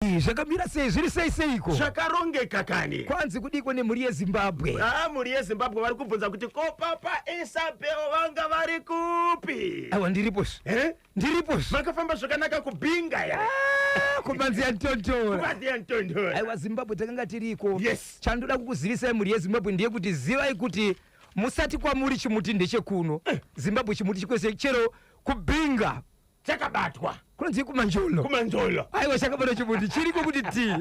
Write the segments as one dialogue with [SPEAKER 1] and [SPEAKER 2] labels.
[SPEAKER 1] Zvakamira sei zviri sei seiko
[SPEAKER 2] zvakarongeka kani
[SPEAKER 1] kwanzi kudiko nemhuri yeZimbabwe
[SPEAKER 2] mhuri yeZimbabwe vari kubvunza kuti ko papa Isabel vanga vari kupi
[SPEAKER 1] aiwa ndiriposi ndiriposi
[SPEAKER 2] makafamba zvakanaka kubinga ya
[SPEAKER 1] kubanzi yantontora aiwa Zimbabwe takanga tiriko
[SPEAKER 2] yes
[SPEAKER 1] chandoda kukuzivisai mhuri yeZimbabwe ndiye kuti zivai kuti musati kwamuri chimuti ndechekuno Zimbabwe chimuti chikwese chero kubinga
[SPEAKER 2] chakabatwa
[SPEAKER 1] kunzi kumanjolo aiwa chakabatwa chimuti chiriko kuti ti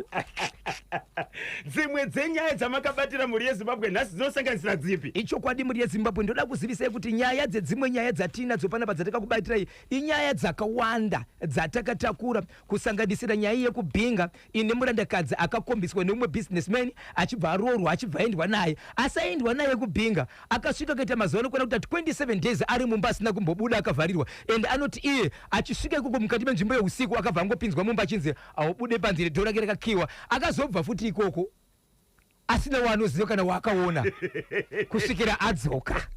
[SPEAKER 2] dzimwe dzenyaya dzamakabatira mhuri yeZimbabwe nhasi dzinosanganisira dzipi
[SPEAKER 1] ichokwadi mhuri yeZimbabwe ndoda kuzivisai kuti nyaya dzedzimwe nyaya dzatinadzo panapa dzatakakubatirai inyaya dzakawanda dzatakatakura kusanganisira nyaya yekubhinga ine murandakadzi akakombiswa neumwe businessman achibva arorwa achibva aendwa naye asaendwa naye kubhinga akasvika kaita mazuva anokwana kuti 27 days ari mumba asina kumbobuda akavharirwa ende anoti iye achisvika ikoko mukati menzvimbo yeusiku akabva angopinzwa mumba achinzi aubude panzire dhoo rake rakakiwa akazobva futi ikoko asina waanoziva kana waakaona kusvikira adzoka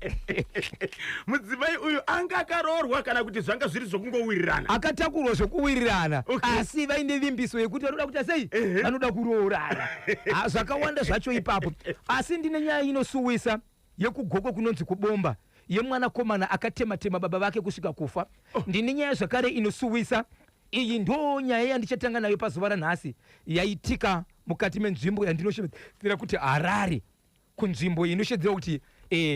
[SPEAKER 2] mudzimai uyu anga akaroorwa kana kuti zvanga zviri zvokungowirirana
[SPEAKER 1] akatakurwa zvokuwirirana asi vaine vimbiso yekuti vanoda kuita sei vanoda kuroorana zvakawanda zvacho ipapo asi ndine nyaya inosuwisa yekugoko kunonzi kubomba yemwanakomana akatema-tema baba vake kusvika kufa ndine nyaya zvakare inosuwisa iyi ndo nyaya yandichatanga nayo pazuva ranhasi yaitika mukati menzvimbo yandinoshedzera kuti Harare kunzvimbo inoshedzera kuti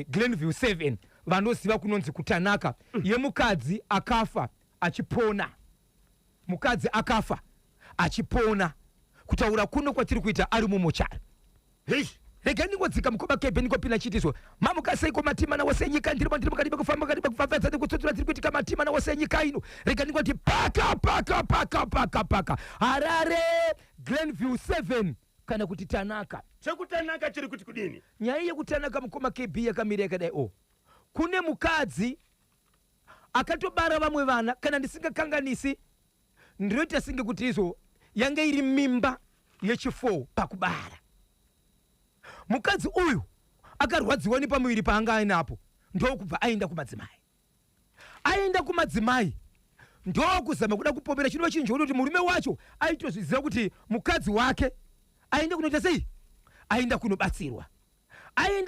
[SPEAKER 1] Glenview 7 vanoziva kunonzi kutanaka yemukadzi akafa achipona mukadzi akafa achipona kutaura kuno kwatiri kuita ari mumochari rega ndingodzika mukoma kebe ndingopina chitiso mamuka seiko matima nawo senyika ndiripo mukati bekufamba kati bekufafadza ndikutsutsura tiri kuitika matima nawo senyika ino rega ndingoti paka Harare Glenview 7 kana kuti tanaka
[SPEAKER 2] chekutanaka chiri kuti kudini
[SPEAKER 1] nyaya yekutanaka mukoma kb yakamira yakadai kune mukadzi akatobara vamwe vana kana ndisingakanganisi ndinoita singe kuti izvo yange iri mimba yechi4 pakubara mukadzi uyu akarwadziwa nepamuviri paanga ainapo ndokubva aenda kumadzimai ndokuzama kuda kupomera chinova chinhu chokuti murume wacho aitozviziva kuti mukadzi wake aenda kunoita sei aenda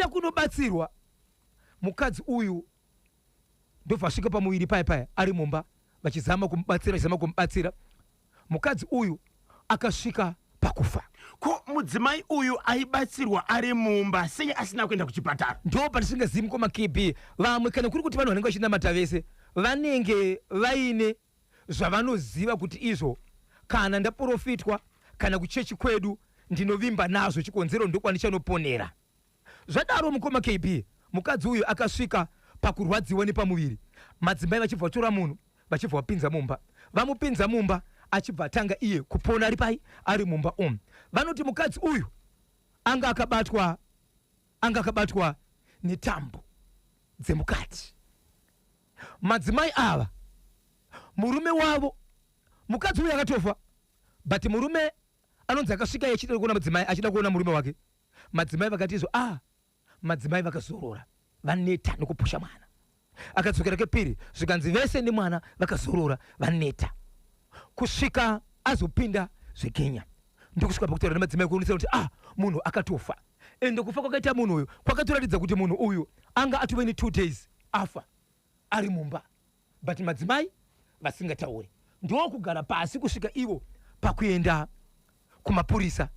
[SPEAKER 1] kunobatsirwa mukadzi uyu ndobva asvika pamuviri paya ari mumba vachizama kumubatsira mukadzi uyu akasvika pakufa
[SPEAKER 2] ko mudzimai uyu aibatsirwa ari mumba sei asina kuenda kuchipatara
[SPEAKER 1] ndo patisingazivi mukoma kb vamwe kana kuri kuti vanhu vanenge vachinamata vese vanenge vaine zvavanoziva kuti izvo kana ndaprofitwa kana kuchechi kwedu ndinovimba nazvo chikonzero ndokwanichanoponera zvadaro mukoma kb mukadzi uyu akasvika pakurwadziwa nepamuviri madzimai vachibva vatora munhu vachibva vapinza mumba vamupinza mumba achibva atanga iye kupona ari pai ari mumba vanoti mukadzi uyu anga akabatwa netambo dzemukati madzimai ava murume wavo mukadzi uyu akatofa but murume anonzi akasvika achida kuona madzimai achida kuona murume wake madzimai vakati izvo madzimai vakazorora vaneta nekupusha mwana akadzokera kepiri zvikanzi vese nemwana vakazorora vaneta kusvika azopinda zvekenya ndokusvika pakutaura nemadzimai kuonesa kuti munhu akatofa ende kufa kwakaita munhu uyu kwakatoratidza kuti munhu uyu anga atove ne 2 days afa ari mumba but madzimai vasingatauri ndokugara pasi kusvika ivo pakuenda kumapurisa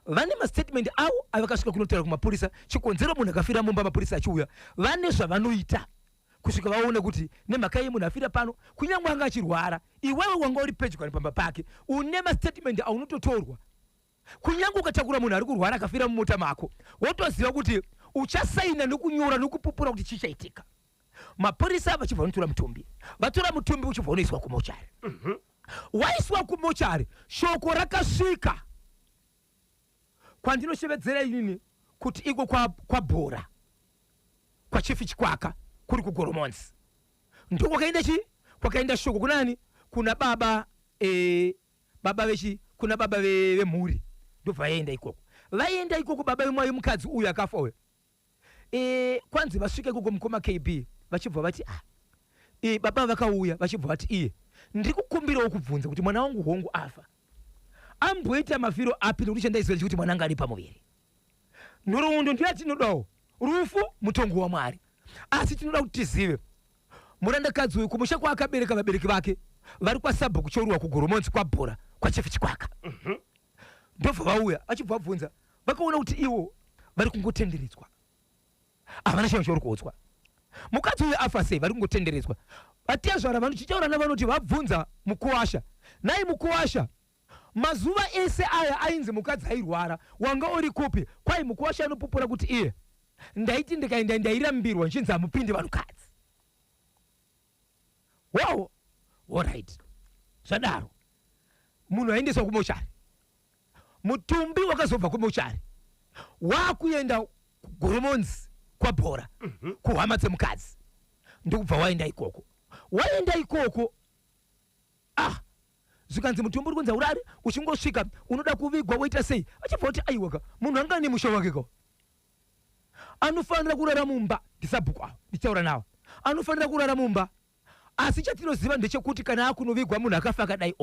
[SPEAKER 1] vane mastatement avo avakasvika kunotaura kumapurisa chikonzero munhu akafira mumba mapurisa achiuya vane zvavanoita kusvika vaona kuti nemhaka ye munhu afira pano kunyange anga achirwara iwewe wanga uri pedyo nepamba pake une mastatement aunototorwa kunyange ukatakura munhu ari kurwara akafira mumota mako wotoziva kuti uchasaina nekunyora nekupupura kuti chichaitika mapurisa vachibva vatora mutumbi uchibva unoiswa kumochari waiswa kumochari shoko rakasvika kwandinoshevedzera inini kuti iko kwabhora kwachifi chikwaka kuri kugoromonzi ndo kwakaenda shoko kunani kuna baba kuna baba vemhuri ndobva vaenda ikoko baba vemwayo mukadzi uyu akafa uyu kwanzi vasvika ikoko mukoma kb vachibva vati baba vakauya vachibva vati ndiri kukumbirawo kubvunza kuti mwana wangu hongu afa amboita mafiro apinda kuti chandaizira chikuti mwana anga ali pamuviri. Nurundu ndiye tinodawo rufu mutongo wa Mwari. Asi tinoda kuti tizive murandakadzi uyu kumusha kwa akabereka vabereki vake vari kwasabha kuchorwa kugoromonzi kwabhora kwa chefe chikwaka. Ndobva vauya achibva bvunza vakaona kuti iwo vari kungotenderedzwa havana chinhu chori kuudzwa. Mukadzi uyu afa sei vari kungotenderedzwa. Vatiyazvara vanochitaura navanoti vabvunza mukuwasha nai mukuwasha mazuva ese aya ainzi mukadzi airwara wanga uri kupi. Kwai mukuwasha anopupura kuti iye ndaiti ndikaenda ndairambirwa nchinzi hamupindi vanhukadzi. Wow, alright. Zvadaro munhu aendeswa kumochari, mutumbi wakazobva kumochari wakuenda kugoromonzi kwabhora kuhama dzemukadzi ndokubva waenda ikoko. Waenda ikoko zvikanzi mutumbi uri kunza urari uchingosvika unoda kuvigwa woita sei. Achibva kuti aiwaka munhu anga ane musha wake ko anofanira kurara mumba. Ndisabhukwa ndichaura nawo anofanira kurara mumba. Asi chatinoziva ndechekuti kana akunovigwa munhu akafa akadai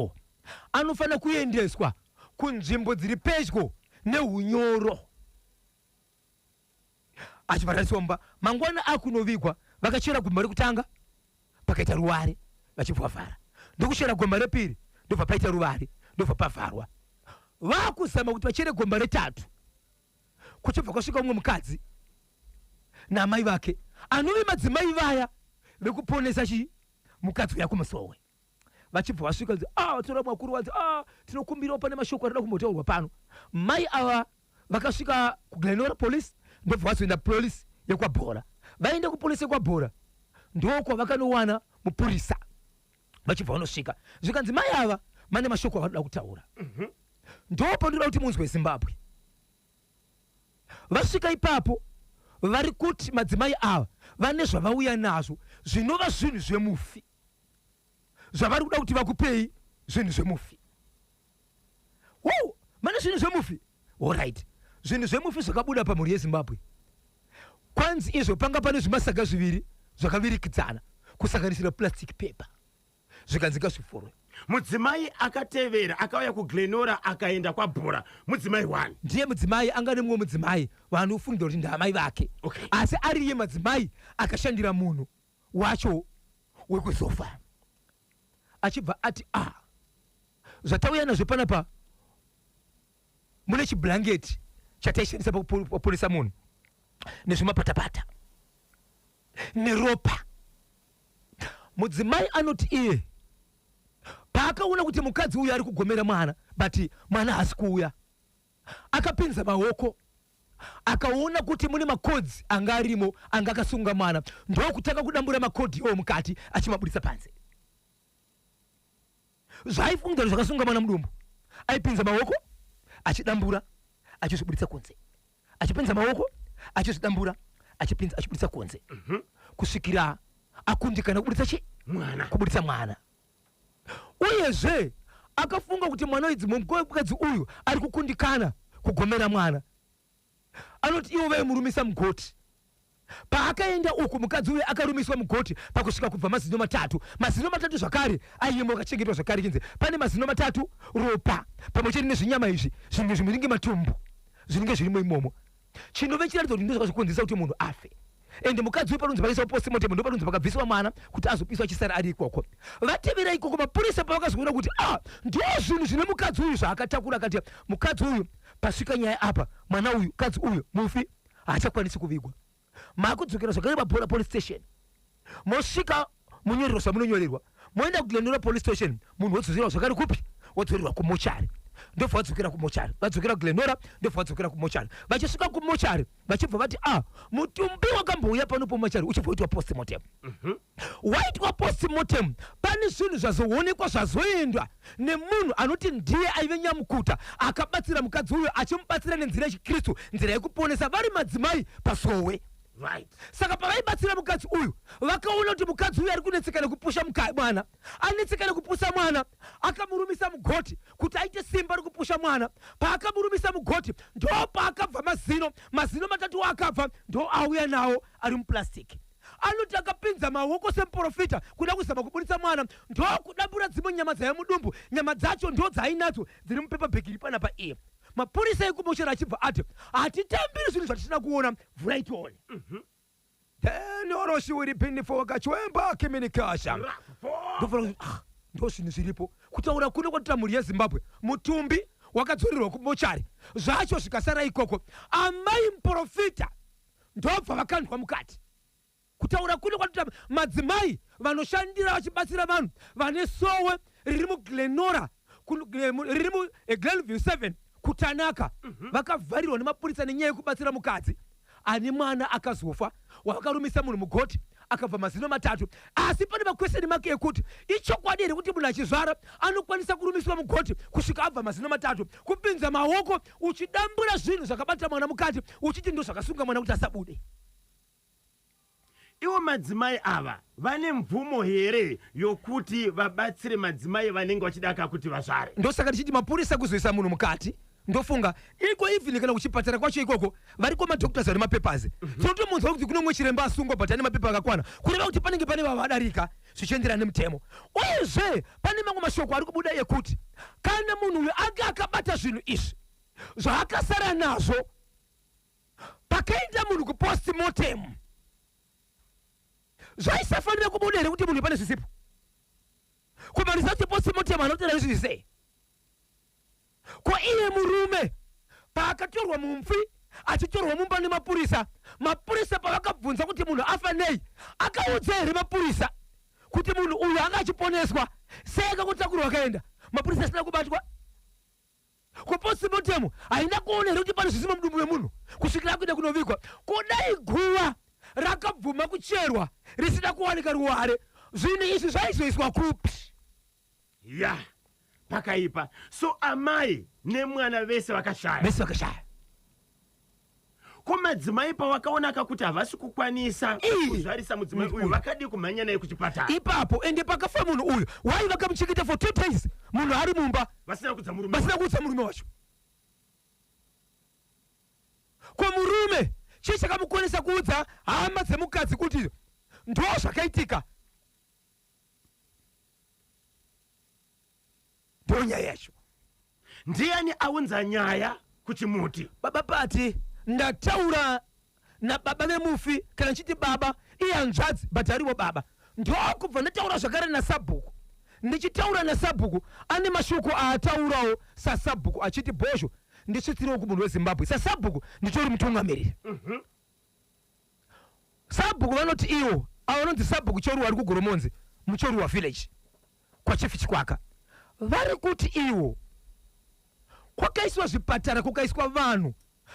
[SPEAKER 1] anofanira kuendeswa kunzvimbo dziri pedyo neunyoro achibvaraswa mumba. Mangwana akunovigwa vakachera gomba rekutanga pakaita ruware vachibva vhara. Ndokuchera gomba repiri ndobva paita ruware ndobva pavharwa. Vakuzama kuti vachere gomba retatu kuchibva kwasvika umwe mukadzi namai vake anove madzimai vaya vekuponesa mukadzi uya kumusowe. Vachibva vasvika tora mwakuru wanzi tinokumbirawo pane mashoko arida kumbotaurwa pano. Mai ava vakasvika kuGlenora police ndobva vazoenda polisi yekwabhora. Vaenda kupolisi yekwabhora ndoko vakanowana mupurisa. Vachibva vanosvika zvikanzi mai ava mane mashoko avanoda kutaura. Ndopo ndoda kuti munzwe Zimbabwe. Vasvika ipapo vari kuti madzimai ava vane zvavauya nazvo zvinova zvinhu zvemufi zvavari kuda kuti vakupei zvinhu zvemufi. Wow, mane zvinhu zvemufi. Alright, zvinhu zvemufi zvakabuda pamhuri yeZimbabwe. Kwanzi izvo panga pane zvimasaga zviviri zvakavirikidzana kusanganisira plastic paper zvikanzi ngazviforwe.
[SPEAKER 2] Mudzimai akatevera akauya kuGlenora akaenda kwabhora mudzimai 1
[SPEAKER 1] ndiye mudzimai anga nemumwe mudzimai vanofungira kuti ndamai vake. Asi ariye madzimai akashandira munhu wacho wekuzofa. Achibva ati zvatauya nazvo panapa mune chiblanketi chataishandisa pakuponesa munhu nezvimapatapata neropa. Mudzimai anoti iye paakaona kuti mukadzi uyu ari kugomera mwana but mwana hasi kuuya akapinza maoko akaona kuti mune makodzi anga arimo anga akasunga mwana ndokutanga kudambura makodhi iwo mukati achimabudisa panze. Zvaifunga zvakasunga mwana mudumbu aipinza maoko achidambura achizvibudisa kunze achipinza maoko achizvidambura achibudisa kunze kusvikira akundikana kubudisa mwana. Uyezve akafunga kuti mwana idzi mukadzi uyu ari kukundikana kugomera mwana anoti iwo vaimurumisa mugoti. Paakaenda uku mukadzi uyu akarumiswa mugoti pakusvika kubva mazino matatu zvakare aiyemo akachengetwa zvakare chinze pane mazino matatu ropa pamwe chete nezvinyama izvi zvimwe zviringe matumbu zvinenge zvirimo imomo. Chinove chiratidzo kuti ndizvo zvakakonzeresa kuti munhu afe. Ende mukadzi uyu panonzi pakaiswa postmortem ndo panonzi pakabviswa mwana kuti azopiswa chisara ari ikoko. Vatevera ikoko mapurisa pavakazoona kuti ndo zvinhu zvine mukadzi uyu zvaakatakura akati mukadzi uyu pasvika nyaya apa mwana uyu mukadzi uyu mufi haachakwanisi kuvigwa. Makudzokera zvakare paBhora police station mosvika munyorerwa zvamunonyorerwa moenda kuGlenora police station munhu wodzokera zvakare kupi wodzorerwa kumochari. Ndobva vadzokera kumochari vadzokera kuGlenora ndobva vadzokera kumochari. Vachisvika kumochari vachibva vati mutumbi wakambouya pano pomochari uchibva uitwa postmortem. Waitwa postmortem pane zvinhu zvazoonekwa zvazoendwa nemunhu anoti ndiye aive nyamukuta akabatsira mukadzi uyu achimubatsira nenzira yechiKristu nzira yekuponesa vari madzimai paSowe.
[SPEAKER 2] Right.
[SPEAKER 1] Saka pavaibatsira mukadzi uyu vakaona kuti mukadzi uyu ari kunetsekana kupusha mwana anetsekana kupusa mwana akamurumisa mugoti kuti aite simba rekupusha mwana. Paakamurumisa mugoti ndo paakabva mazino matatu akabva ndo auya nawo ari muplastic. anoti akapinza maoko semprofita kuda kuzama kubudisa mwana ndokudambura dzimwe nyama dzaye mudumbu, nyama dzacho ndo dzainadzo dziri mupepa bhegi pana pa iye. Mapurisa ekumochera achibva ati hatitambiri zvinhu zvatisina kuona, vhura itione. Then oroshi will repin for kachwemba communication. Ndo zvinhu zviripo kutaura kuno kwatira mhuri yeZimbabwe mutumbi wakadzorirwa kumochari zvacho zvikasara ikoko amai muprofita ndobva vakandwa mukati kutaura kuno kwatira madzimai vanoshandira vachibatsira vanhu vane sowe riri muGlenora riri muGlenview 7 kutanaka vakavharirwa nemapurisa nenyaya yekubatsira mukadzi ane mwana akazofa wakarumisa munhu mugoti akabva mazino 3. Asi pane makweseni make ekuti ichokwadi here kuti munhu achizvara anokwanisa kurumiswa mugoti kusvika abva mazino 3 kupinza maoko uchidambura zvinhu zvakabata mwana mukati uchiti ndo zvakasunga mwana kuti asabude.
[SPEAKER 2] Iwo madzimai ava vane mvumo here yokuti vabatsire madzimai vanenge vachidaka kuti vazvare?
[SPEAKER 1] Ndosaka tichiti mapurisa kuzoisa munhu mukati ndofunga iko even kana kuchipatara kwacho ikoko variko madhoktors vari mapepazi sotomunzwa kuti kuno mwe chiremba asungwa but ane mapepa akakwana kureva kuti panenge pane vavadarika zvichienderana nemutemo. Uyezve pane mamwe mashoko ari kubuda ekuti kana munhu uyu anga akabata zvinhu izvi zvaakasara nazvo pakaenda munhu kupostmortem zvaisafanira kubuda here kuti munhu pane zvisipo kumarisa kuti postmortem anotera izvi sei ko iye murume paakatorwa mumfi achitorwa mumba nemapurisa mapurisa pavakabvunza kuti munhu afa nei akaudza here mapurisa kuti munhu uyu anga achiponeswa seka kutakurwa akaenda mapurisa asina kubatwa kupostmortem haina kuona here kuti pane zvisimo mudumbu wemunhu kusvikira kuenda kunovigwa kudai guva rakabvuma kucherwa risina kuwanika ruware zvinhu izvi zvaizoiswa kupi
[SPEAKER 2] ya pakaipa. So amai nemwana vese vakashaya ko madzimai pavakaonaka kuti havasi kukwanisa kuzvarisa mudzimai uyu vakadi kumhanya naye kuchipatara
[SPEAKER 1] ipapo ende pakafa munhu uyu wai vakamuchengeta for 2 days munhu ari mumba
[SPEAKER 2] vasina kudza
[SPEAKER 1] murume wacho ko murume chii chakamukwanisa kuudza hama dzemukadzi kuti ndo zvakaitika ndo nyaya yacho.
[SPEAKER 2] Ndiani aunza nyaya kuchimuti?
[SPEAKER 1] Baba pati ndataura na baba vemufi kana nchiti baba iye hanzvadzi but ariwo baba ndokubva ndataura zvakare naSabhuku ndichitaura naSabhuku ane mashoko aataurawo saSabhuku achiti bhozho ndisvitsiriwo kumunhu weZimbabwe saSabhuku nditori mutungamiriri. Sabhuku vanoti iwo avanonzi Sabhuku choruwa ari kuGoromonzi muchoruwa village kwachifi chikwaka vari kuti iwo kwakaiswa zvipatara kukaiswa vanhu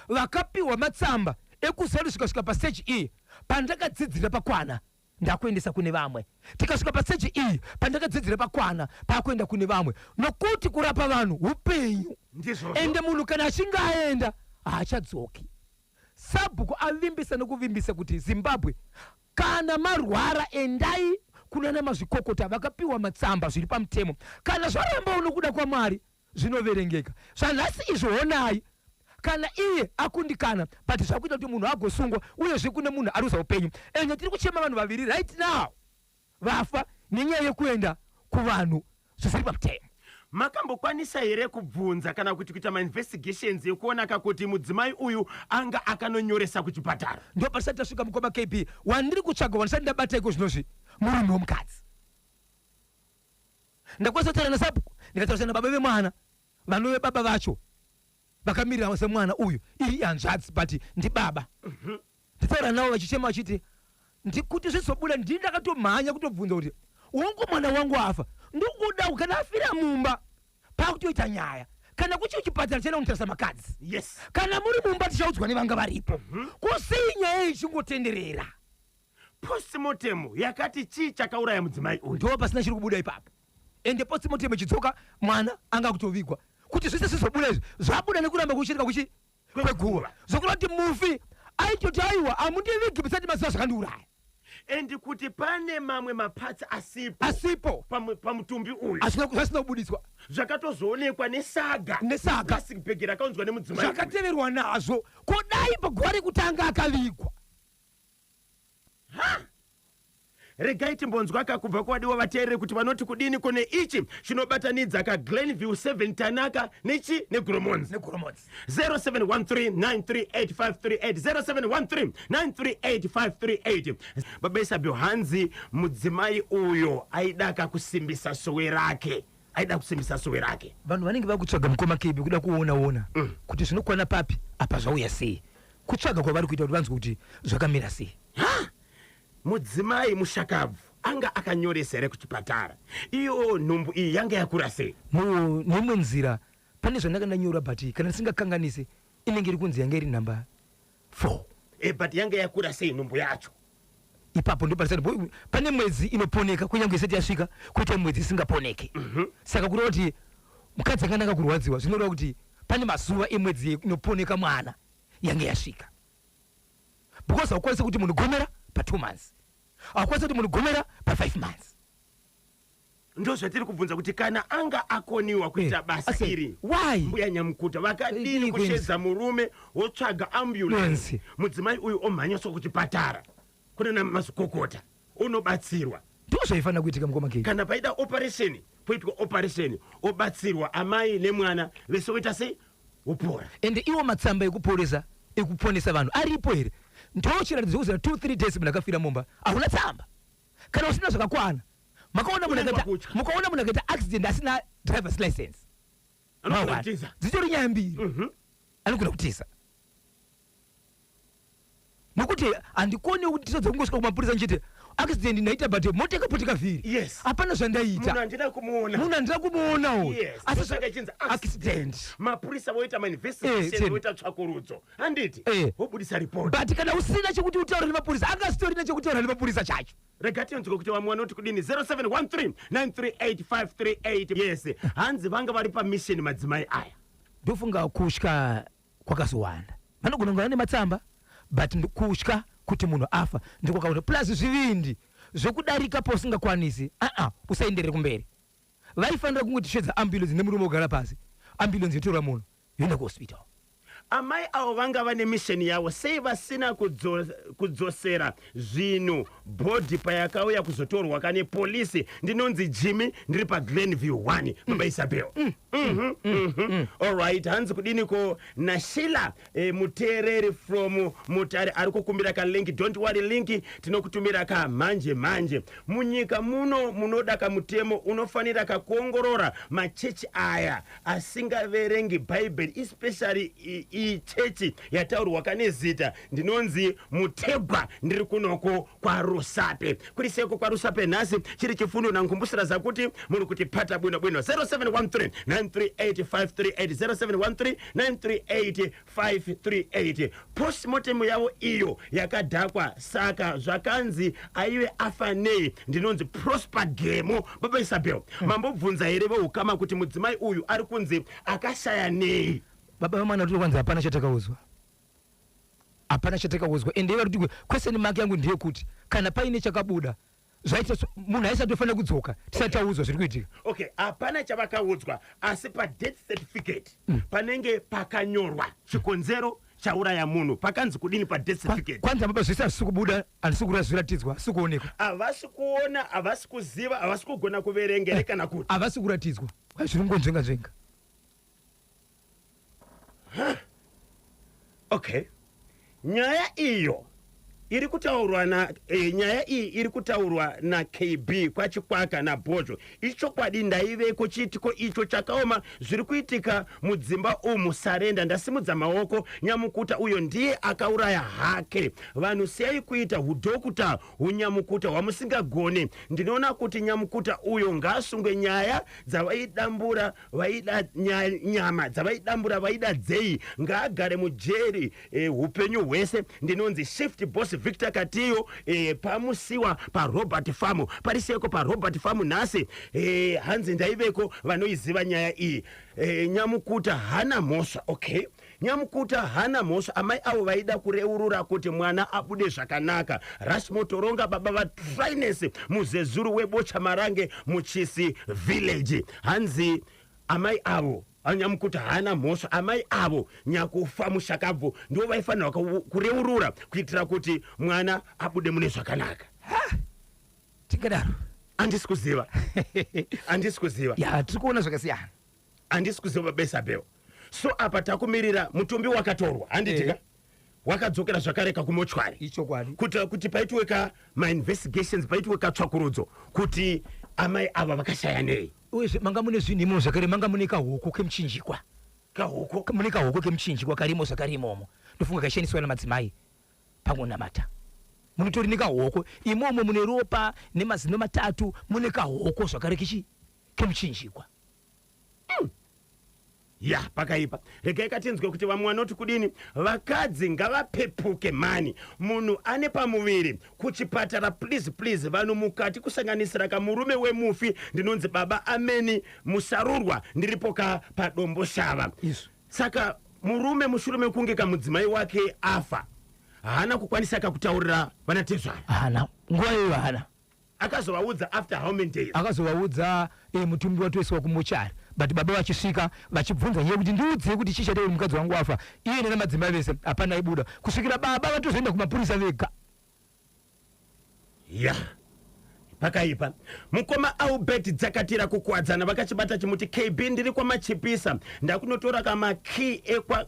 [SPEAKER 1] vakapiwa matsamba ekuzari zvikasvika pastage iyi pandakadzidzira pakwana ndakuendesa kune vamwe tikasvika pastage iyi pandakadzidzira pakwana pakuenda kune vamwe nokuti kurapa vanhu upenyu ende munhu kana achinge aenda haachadzoki. Sabhuku avimbisa nokuvimbisa kuti Zimbabwe kana marwara endai kunana mazvikokota vakapiwa matsamba zviri pamutemo kana zvaramba unokuda kwaMwari zvinoverengeka zvanhasi izvoonai kana iye akundikana but zvakuita kuti munhu agosungwa uyezve kune munhu aruza upenyu ende tiri kuchema vanhu vaviri right now vafa nenyaya yekuenda kuvanhu zvisiri pamutemo.
[SPEAKER 2] Makambokwanisa here kubvunza kana kuti kuita mainvestigations ekuonaka kuti mudzimai uyu anga akanonyoresa kuchipatara?
[SPEAKER 1] Ndo pasati tasvika mukoma KP wandiri kutsvaga wandisati ndabata iko zvinozvi murume womukadzi ndakwanisa kutaura naSabhuku ndikataura nababa vemwana vanove baba vacho vakamirira semwana uyu iri hanzvadzi but ndi baba nditaura navo vachichema vachiti ndikuti zvizobuda ndini ndakatomhanya kutobvunza kuti wongo mwana wangu afa ndikuda kana afira mumba pakutoita nyaya kana kuchi uchipatara chena unotarisa makadzi
[SPEAKER 2] yes
[SPEAKER 1] kana muri mumba tichaudzwa nevanga varipo kusii nyaya ichingotenderera.
[SPEAKER 2] Postmortem yakati chii chakauraya mudzimai uyu?
[SPEAKER 1] Ndo pasina chiri kubuda ipapo ende postmortem ichidzoka mwana anga kutovigwa kuti zvese zvizobuda izvi zvabuda nekuramba kuchitika kweguva zokureva kuti mufi aitoti aiwa amundivigi musati maziva zvakandiuraya
[SPEAKER 2] ende kuti pane mamwe mapatsi
[SPEAKER 1] asipo
[SPEAKER 2] pamutumbi uyu
[SPEAKER 1] zvisina kubudiswa
[SPEAKER 2] zvakatozoonekwa nesaga plastic bag rakaunzwa nemudzimai
[SPEAKER 1] zvakateverwa nazvo kudai paguva rekutanga akavigwa
[SPEAKER 2] regai timbonzwa kakubva kwadiwa vateereri kuti vanoti kudini kune ichi chinobatanidza kaGlenview 7 Tanaka nechi neGromonzi 0713938538 0713938538. Baba Isabel, hanzi mudzimai uyo aida kakusimbisa sowe rake,
[SPEAKER 1] vanhu vanenge vakutsvaga mukoma KB kuda kuona kuti zvinokwana papi apa zvauya sei, kutsvaga kwavari kuita kuti vanzwe kuti zvakamira sei.
[SPEAKER 2] Mudzimai mushakabvu anga akanyoresa here kuchipatara, iyo nhumbu iyi yanga yakura sei?
[SPEAKER 1] Nemwe nzira pane zvandakandanyora but kana ndisingakanganise inenge iri kunzi yanga iri namba 4.
[SPEAKER 2] But yanga yakura sei nhumbu yacho?
[SPEAKER 1] Ipapo ndoparisana pane mwedzi inoponeka kunyange isati yasvika, kuita mwedzi isingaponeke. Saka kureva kuti mukadzi akanaka kurwadziwa zvinoreva kuti pane mazuva emwedzi inoponeka mwana yange yasvika, because haukwanisi kuti munhu gomera pa 2 months, haukwanisi kuti munhu gomera pa 5 months.
[SPEAKER 2] Ndo zvatiri kubvunza kuti kana anga akoniwa kuita basa iri, mbuya Nyamukuta vakadini kushedza murume wotsvaga ambulance, mudzimai uyu omhanyiswa kuchipatara kuna mazvikokota unobatsirwa?
[SPEAKER 1] Ndizvo zvaifanira kuitika mukoma KB.
[SPEAKER 2] Kana paida operation, poitwa operation, obatsirwa amai nemwana vese voita sei? Upora.
[SPEAKER 1] Ende iwo matsamba ekuponesa vanhu aripo here? Ndochiratidzo kuti 2-3 days munakafira Mumba hakuna tsamba. Kana usina zvakakwana, mukaona munhu akaita accident asina driver's license, dzitori nyaya mbiri, anogona kutiza. Nokuti handikoni kuti todza kungosvika kumapurisa nchiti accident ndaita but mota ikapotika vhiri.
[SPEAKER 2] Yes.
[SPEAKER 1] Hapana zvandaita.
[SPEAKER 2] Munhu handina kumuona.
[SPEAKER 1] Munhu handina kumuonawo.
[SPEAKER 2] Yes.
[SPEAKER 1] Asi
[SPEAKER 2] zvakachinza
[SPEAKER 1] accident.
[SPEAKER 2] Mapurisa voita investigation, voita tsvakurudzo. Handiti vobudisa report.
[SPEAKER 1] But kana usina chekuti utaura nemapurisa, akasitorina chekutaura nemapurisa chacho.
[SPEAKER 2] Regati nziko kuti vamwe vanoti kudini 0713938538. Yes. Hanzi vanga vari pamission madzimai aya.
[SPEAKER 1] Ndofunga kutya kwakazowanda. Vanogona kunge vane matsamba but kutya kuti munhu afa ndiko kaona plus zvivindi zvokudarika posingakwanisi. Usaenderere kumberi. Vaifanira kungoti shedza ambulance nemurume ogara pasi, ambulance yotora munhu yoenda kuhospital.
[SPEAKER 2] Amai avo vanga vane mission yavo, sei vasina kudzosera zvinhu bhodhi payakauya kuzotorwa kane polisi? Ndinonzi Jimmy, ndiri paGlenview 1. Baba Isabel. Alright, hanzi kudiniko Nashila muteereri from Mutare ari kukumbira ka link. Don't worry, link tinokutumira ka manje. Munyika muno munoda kamutemo unofanira kakuongorora machechi aya asingaverengi Bible, especially chechi yataurwa kane zita ndinonzi Mutegwa, ndiri kunoko kwa Rusape. Kuri seko kwa Rusape nhasi chiri chifundo nangumbusira zakuti muri kuti pata bwino 0713938538 0713938538. Postmortem yavo iyo yakadhakwa, saka zvakanzi aive afa nei, ndinonzi Prosper Gemo. Baba Isabel, mambobvunza here veukama kuti mudzimai uyu ari kunzi akashaya nei?
[SPEAKER 1] Baba vamwana kuti kwanza hapana chatakaudzwa, ende iva kuti question mark yangu ndiye kuti kana paine chakabuda zvaita munhu aisatofanira kudzoka tisati taudzwa zviri kuitika.
[SPEAKER 2] Okay, hapana chavakaudzwa, asi pa death certificate panenge pakanyorwa chikonzero chauraya munhu, pakanzi kudini pa death certificate?
[SPEAKER 1] Kwanza baba zvese hazvisi kubuda, handisi kurira zviratidzwa, hazvisi kuonekwa,
[SPEAKER 2] havasi kuona, havasi kuziva, havasi kugona kuverengere kana kuti
[SPEAKER 1] havasi kuratidzwa, zvinongonzvenga.
[SPEAKER 2] Okay, nyaya iyi iri kutaurwa na KB kwachikwaka na Bhodzo. Ichokwadi ndaiveko chiitiko icho chakaoma zviri kuitika mudzimba umu Sarenda. Ndasimudza maoko, Nyamukuta uyo ndiye akauraya hake. Vanhu sei kuita hudhokuta hunyamukuta hwamusingagone? Ndinoona kuti Nyamukuta uyo ngaasungwe nyaya dzavaidambura, vaida nyama dzavaidambura, vaida dzei, ngaagare mujeri upenyu hwese. Ndinonzi Shift Boss Victor Katiyo pamusiwa pa Robert Farm, pariseko pa Robert Farm nhasi. Hanzi ndaiveko vanoiziva nyaya iyi. Nyamukuta hana mhosva. Okay, Nyamukuta hana mhosva. Amai avo vaida kureurura kuti mwana abude zvakanaka. Rashmotoronga baba vatrainesi muzezuru webocha marange muchisi village. Hanzi amai avo Nyamukuta hana mhosva. Amai avo Nyakufa mushakabvu ndivo vaifanira kureurura kuitira kuti mwana abude mune zvakanaka.
[SPEAKER 1] tikadaro
[SPEAKER 2] andisikuziva andisikuziva
[SPEAKER 1] ya tirikuona zvakasiyana
[SPEAKER 2] andisikuziva besa beo so apa takumirira mutumbi wakatorwa handitika wakadzokera zvakareka kumochwari
[SPEAKER 1] ichokwadi
[SPEAKER 2] kuti paitweka mainvestigations paitweka tsvakurudzo kuti amai ava vakashaya nei
[SPEAKER 1] uyezve manga mune zvinhimo zvakare manga mune kahoko kemuchinjikwa mune kahoko kemuchinjikwa karimo zvakarimomo ndofunga kaishandiswa namadzimai pakunamata munotori nekahoko imomo mune ropa nemazino matatu mune kahoko zvakare kemuchinjikwa
[SPEAKER 2] ya pakaipa regai katinzwe kuti vamwe vanoti kudini vakadzi ngavapepuke mani munhu ane pamuviri kuchipatara please vanhu mukati kusanganisira kamurume wemufi ndinonzi baba Ameni Musarurwa ndiripoka padombo shava saka murume mushure mekunge kamudzimai wake afa haana kukwanisa kakutaurira vanatezvara
[SPEAKER 1] hana nguva iyoyo hana
[SPEAKER 2] akazovaudza after how many days
[SPEAKER 1] akazovaudza mutumbi watoiswa kumuchari but baba vachisvika vachibvunza nyaya kuti ndiudziye kuti chii chateuri mukadzi wangu afa iye nenamadzimai vese hapana ibuda kusvikira baba vatozoenda kumapurisa vega
[SPEAKER 2] ya pakaipa mukoma Albert Dzakatira kukwadzana vakachibata chimuti KB ndiri kwamachipisa ndakunotora kamakey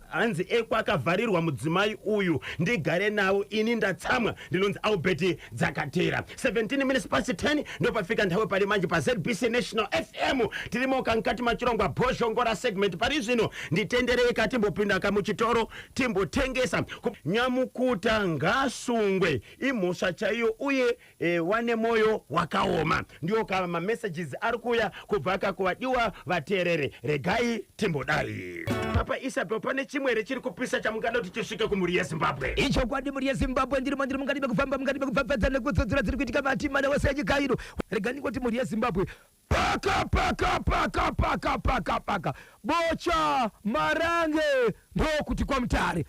[SPEAKER 2] hanzi akavharirwa mudzimai uyu ndigare nawo ini ndatsamwa ndinonzi Albert Dzakatira 17 minutes past 10 ndopafika nthawi pari manje pa ZBC National FM tirimo kankati machirongwa Boshongora segment pari zvino nditendereka timbopinda kamuchitoro timbotengesa Nyamukuta ngasungwe imhosva chaiyo uye wane moyo wakaoma ndio kama messages arikuya kubva kuvadiwa vateereri regai timbodai papa Isabel pane chimwere chiri kupisa chamungada kuti chisvike kumuri yeZimbabwe
[SPEAKER 1] icho kwadi muri yeZimbabwe ndiri mungadi bekufamba mungadi bekufambadzana nekutsodzera dziri kuitika matimana wese echikairo regani kuti muri yeZimbabwe paka bocha marange ndokuti kwamutare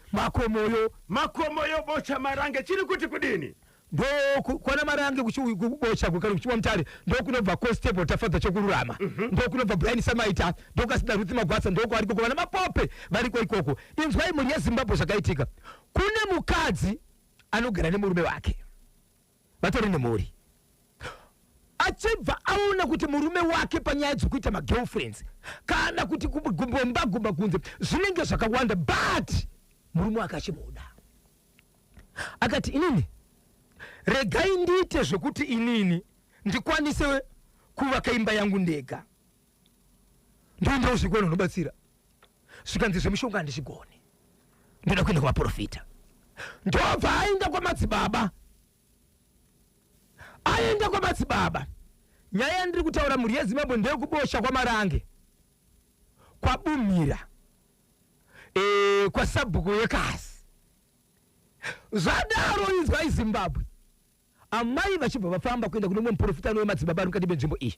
[SPEAKER 1] makomoyo bocha marange chiri kuti kudini ndo kwana marange kubocha kukari kuchiwa mutare ndo kunobva Constable Tafadza chokururama ndo kunobva Brian Samaita ndo kasida Ruth Magwasa ndo kwariko kuvana mapope variko ikoko inzwai muri yeZimbabwe zvakaitika kune mukadzi anogara nemurume wake vatori nemhuri achibva aona kuti murume wake panyaya dzekuita magirlfriends kana kuti kumbomba kunze zvinenge zvakawanda but murume wake achimuda akati inini regai ndiite zvokuti inini ndikwanise kuvaka imba yangu ndega ndoendawo zvikona unobatsira zvikanzi zvemishonga handizvigoni ndoda kuenda kuvaprofita ndobva aenda kwamadzibaba nyaya yandiri kutaura muri yeZimbabwe ndeyekubosha kwamarange kwabumira kwasabhuku yekasi zvadaro inzwai Zimbabwe amai vachibva vafamba kuenda kune mumwe muprofita wemadzibaba ari mukati menzvimbo iyi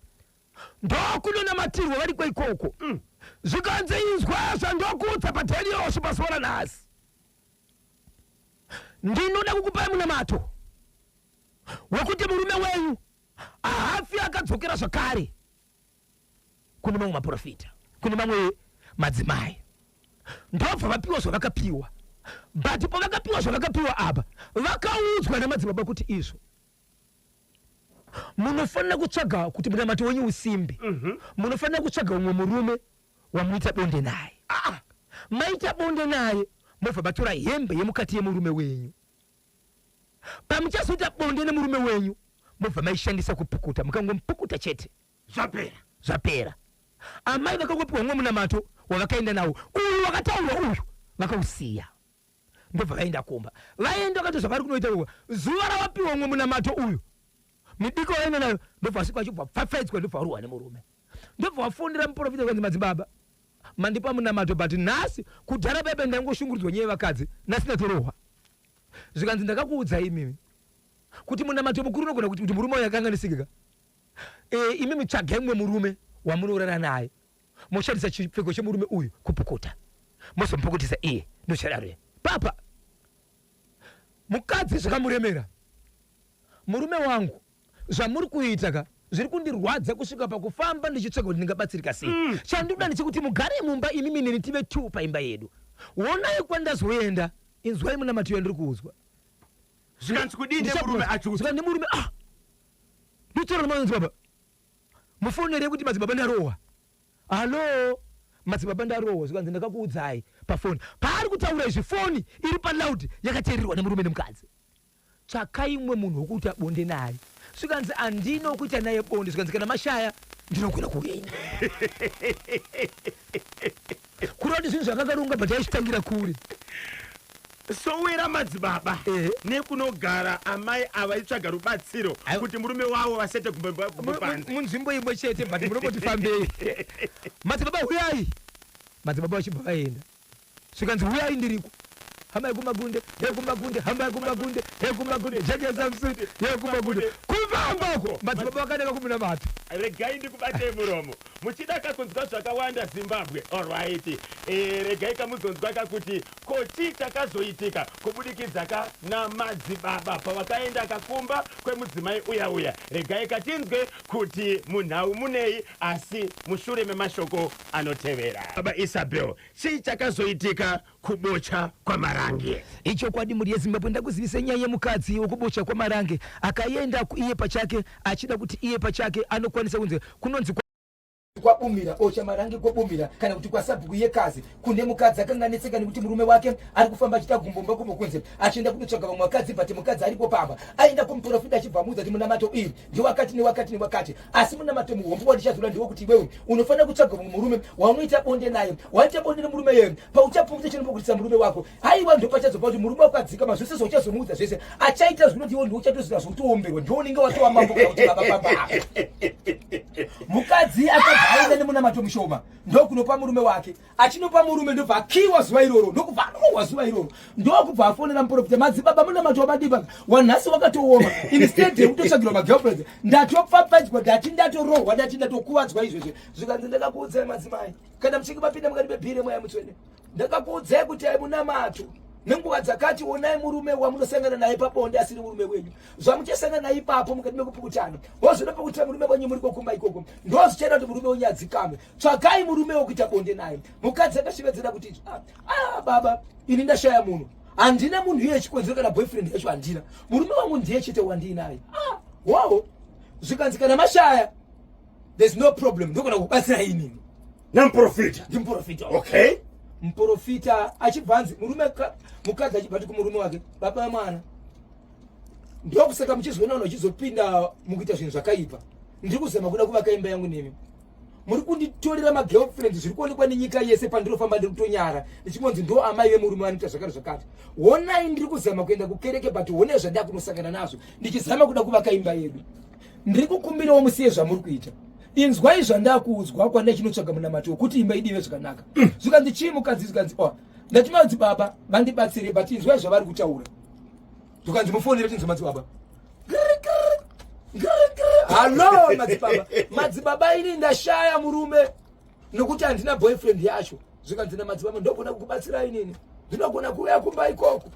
[SPEAKER 1] ndokunonamatirwa vari kwaikoko zvikanzi inzwa zvandokudza paterioshi pazuva ranhasi ndinoda kukupai munamato wekuti murume wenyu hafi akadzokera zvakare kune mamwe maprofita kune mamwe madzimai ndobva vapiwa zvavakapiwa but pavakapiwa zvavakapiwa apa vakaudzwa namadzibaba kuti izvo munofanira kutsvaga kuti munamati wenyu usimbe munofanira kutsvaga umwe murume wamuita bonde naye maita bonde naye mobva matora hembe yemukati yemurume wenyu pamuchazoita bonde nemurume wenyu mobva maishandisa kupukuta mukangomupukuta chete zvapera amai vakangopiwa umwe munamato wavakaenda nawo uyu wakataurwa uyu vakausiya ndobva vaenda kumba vaenda vakati zvavari kunoita zuva ravapiwa umwe munamato uyu midiko vaenda nayo ndobva vasvika vachibva pfapfaidzwa ndobva varuhwa nemurume ndobva vafundira muprofita kwanzi madzibaba mandipa munamato but nhasi kudhara bebe ndangoshungurudzwa nyaya vakadzi nhasi ndatorohwa zvikanzi ndakakuudzai imimi kuti munamato mukuru unogona kuti murume uyu akanganisikika imimi tsvagai mumwe murume wamunorara naye moshandisa chipfeko chemurume uyu kupukuta mozomupukutisa iye ndochadaro papa mukadzi zvakamuremera murume wangu zvamuri kuita zviri kundirwadza kusvika pakufamba ndichitsvaga kuti ndingabatsirika sei chandinoda ndechekuti mugare mumba imimi neni tive 2 paimba yedu onai kwandazoenda inzwai munamato yandiri kuudzwa
[SPEAKER 2] zvikanzi kudini murume achiudzwa
[SPEAKER 1] murume Ndichora madzibaba. Mufonere kuti madzibaba ndarowa. Alo, madzibaba ndarowa zvikanzi ndakakuudzai pafoni. Paari kutaura izvi foni iri paloud yakateererwa nemurume nemukadzi. Tsvakai mumwe munhu wokuti abonde naye. Zvikanzi andina wokuita naye bonde, zvikanzi kana mashaya ndinogona kuenda. Kuroti zvinhu zvakakarunga but achitangira kure.
[SPEAKER 2] Sowera madzibaba nekunogara amai avaitsvaga rubatsiro kuti murume wavo vasete kumbanze
[SPEAKER 1] munzvimbo imwe chete but munongoti fambei. Madzibaba huyai. Madzibaba vachibva vaenda. Zvikanzi huyai ndiriko. Hamai kumagunde, kumagunde, hamai kumagunde, kumagunde, jageza msuti, kumagunde. Kumamboko. Madzibaba vakanaka kumuna matu.
[SPEAKER 2] Regai ndikubate muromo. Muchida kakunzwa zvakawanda Zimbabwe. Alright. Regai kamudzonzwa kakuti koti takazoitika kubudikidza namadzibaba pavakaenda kakumba kwemudzimai uya. Regai katinzwe kuti munhau munei asi mushure memashoko anotevera. Baba Isabel, chii chakazoitika kubocha kwamarange?
[SPEAKER 1] Icho kwadi muri yeZimbabwe ndakuzivisa nyaya yemukadzi wokubocha kwamarange akaenda iye pachake achida kuti iye pachake anokwanisa kunze kunonzi kwabumira ocha marange kwabumira kana kuti kwasabhuku yekazi kune mukadzi akanganetseka nekuti murume wake ari kufamba achita gumbomba kumokunze achienda kunotsvaga vamwe vakadzi but mukadzi aripo pamba aenda kumuprofita achibvamudza kuti munamato iri ndiwakati newakati asi munamato muhombo wandichazura ndiwokuti iwewe unofanira kutsvaga vamwe murume waunoita bonde naye waita bonde nemurume yeye pauchapfumisa chinombokuitisa murume wako haiwa ndopachazopa kuti murume wako adzikama zvese zvauchazomuudza zvese achaita zvinoti iwo ndiuchatoziva zvokutoomberwa ndiwonenge watowa mambo kana kuti baba pamba mukadzi aenda nemunamato mushoma ndokunopa murume wake achinopa murume ndobva akiwa zuva iroro ndokubva arohwa zuva iroro ndokubva afonera muprofita madzibaba munamato wamadiba wanhasi wakatooma instead yekutotsvagirwa magirlfriends ndatopfapfadzwa ndati ndatorohwa ndati ndatokuvadzwa izvezve zvikanzi ndakakuudzai madzimai kana muchinge mapinda mukati mebhire mweya mutsvene ndakakuudzai kuti ai munamato nenguva dzakati onai murume wamunosangana naye pabonde asiri murume wenyu zvamuchasangana naye ipapo mukati mekupukutana wozoda pekutira murume wenyu muri kokumba ikoko ndozvichaita kuti murume wenyu adzikame tsvagai murume wokuita bonde naye mukadzi akashevedzera kuti baba ini ndashaya munhu handina munhu iye chikonzero kana boyfriend yacho handina murume wangu ndiye chete wandinaye wawo zvikanzi kana mashaya there's no problem ndogona kubatsira inini
[SPEAKER 2] namuprofita
[SPEAKER 1] ndimuprofita
[SPEAKER 2] okay
[SPEAKER 1] muprofita achibvanzi murume mukadzi achibvati kumurume wake baba mwana ndokusaka muchizoona uchizopinda mukuita zvinhu zvakaipa ndiri kuzama kuda kuvaka imba yangu nemi muri kunditorera magirlfriends zviri kuonekwa nenyika yese pandirofamba ndiri kutonyara ndichimonzi ndo amai vemurume vanoita zvakati honai ndiri kuzama kuenda kukereke but honai zvandava kunosangana nazvo ndichizama kuda kuvaka imba yedu ndiri kukumbirawo musiye zvamuri kuita inzwai zvandakuudzwa kwandachinotsvaga munamato wekuti imba idive zvakanaka zvikanzi chii mukadzi zvikanzi ndati madzibaba vandibatsire but inzwai zvavari kutaura zvikanzi mufonere tinzwa madzibaba halo madzibaba ini ndashaya murume nokuti handina boyfriend yacho zvikanzi namadzibaba ndogona kukubatsira inini ndinogona kuuya kumba ikoko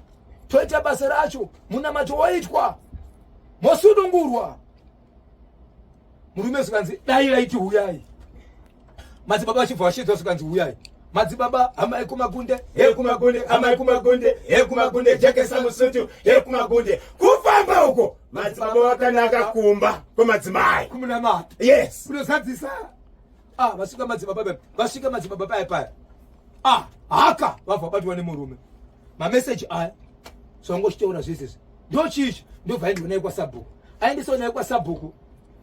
[SPEAKER 1] toita basa racho munamato woitwa mosunungurwa murume zvikanzi dai vaiti huyai madzibaba achibva vashedzwa zvikanzi huyai madzibaba hamai kumagunde hamai kumagunde jekesa musutu kumagunde kufamba uko
[SPEAKER 2] madzibaba vakanaka kumba kwemadzimai
[SPEAKER 1] kumunamato
[SPEAKER 2] yes
[SPEAKER 1] kunozadzisa vasvika madzibaba paya haka vabva batwa nemurume mameseji aya zvangochitaura zvesezvi ndochichi ndobva aendiwa naye kwasabhuku aendisawo naye kwasabhuku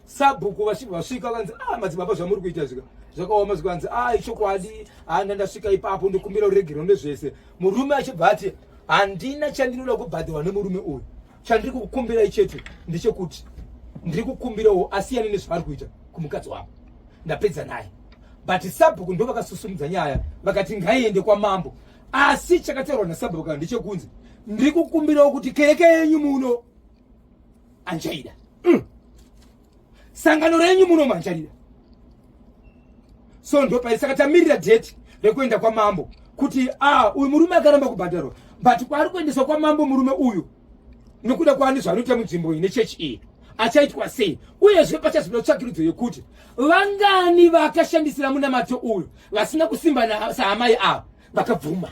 [SPEAKER 1] sabhuku vachibva vasvika vanzi madzibaba zvamuri kuita zvika zvakaoma zvikanzi ichokwadi ndandasvika ipapo ndokumbira uregero nezvese murume achibva ati handina chandinoda kubhadhirwa nemurume uyu chandiri kukumbirai chete ndechekuti ndiri kukumbirawo asiyane nezvavari kuita kumukadzi wavo ndapedza naye but sabhuku ndo vakasusumudza nyaya vakati ngaiende kwamambo asi chakataurwa nasabhuku ndechekunzi ndiri kukumbirawo kuti kereke yenyu muno anjaida sangano renyu muno manjarira so ndo paisaka tamirira dheti rekuenda kwamambo kuti uyu murume akaramba kubhadharwa but kwaari kuendeswa kwamambo murume uyu nokuda kwaani zvanoita munzvimbo iyi nechechi iyi achaitwa sei uyezve pachazvina tsvakiridzo yekuti vangani vakashandisira munamato uyu vasina kusimba saamai avo vakabvuma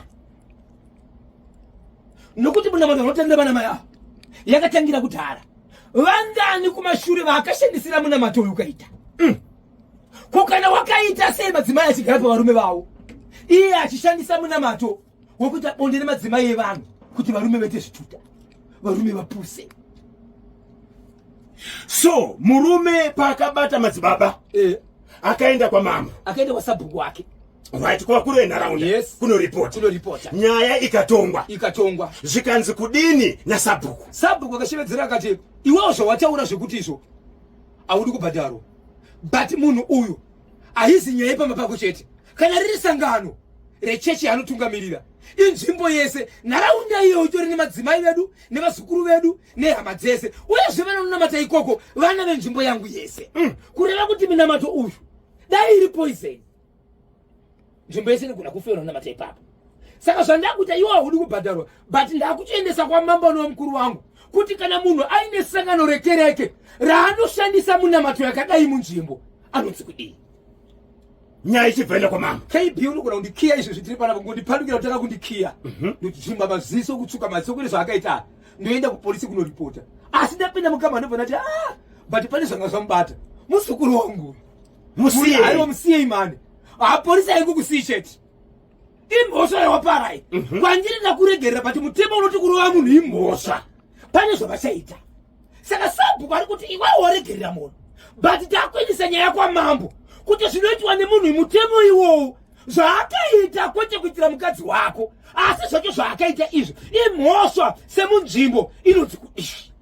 [SPEAKER 1] nokuti munamato vanotandira vanamai avo yakatangira kudhara Vandani kumashure vakashandisira muna mato ukaita. Kukana wakaita sei madzimai achigara pavarume vavo. Iye achishandisa muna mato wokuti abonde nemadzimai evanhu kuti varume vete zvituta. Varume vapuse.
[SPEAKER 2] So murume pakabata madzibaba akaenda kwa mama,
[SPEAKER 1] akaenda kwa sabhuku wake.
[SPEAKER 2] Right, kwa kule enharaunda.
[SPEAKER 1] Yes.
[SPEAKER 2] Kuno report. Nyaya ikatongwa. Zvikanzi kudini na sabhuku.
[SPEAKER 1] Sabhuku akashevedzera akati iwewo zvawataura zvekuti izvo audi kubhadharo. But munhu uyu haisi nyaya ipamba pako chete. Kana riri sangano rechechi anotungamirira inzvimbo yese nharaunda iyo itori nemadzimai vedu nevazukuru vedu nehama dzese uyezve vanonamata ikoko vana venzvimbo yangu yese. Kureva kuti minamato uyu dai iri poison, nzvimbo yese inogona kufeura kunamata ipapo. Saka zvandakuita iwo haudi kubhadharwa, but ndakuchiendesa kwa mambo nomukuru wangu kuti kana munhu aine sangano rekereke raanoshandisa munamato yakadai munzvimbo anonzi kudii.
[SPEAKER 2] Nyaya ichibvenda kwa mama.
[SPEAKER 1] KB unogona kundikiya izvo zvitiri panapa kundipandukira kutaka kundikiya. Ndokuchimba maziso kutsuka maziso kuti zvakaita. Ndoenda kupolisi kunoripota. Asi ndapinda mukama ndobva ndati but pane zvanga zvamubata. Muzukuru wangu.
[SPEAKER 2] Musiye.
[SPEAKER 1] Aiwa musiye imani. Polisi haikukusii chete. Imhosva yawapara iyi. Kwandiri ndakuregerera but mutemo unoti kurova munhu imhosva. Pane zvavachaita. Saka sabhuku ari kuti iwe waregerera munhu. But takuendesa nyaya kwa mambo. Kuti zvinoitwa nemunhu mutemo iwowo zvaakaita kwete kuitira mukadzi wako, asi zvacho zvaakaita izvo imhosva semunzvimbo inonzi kuishi.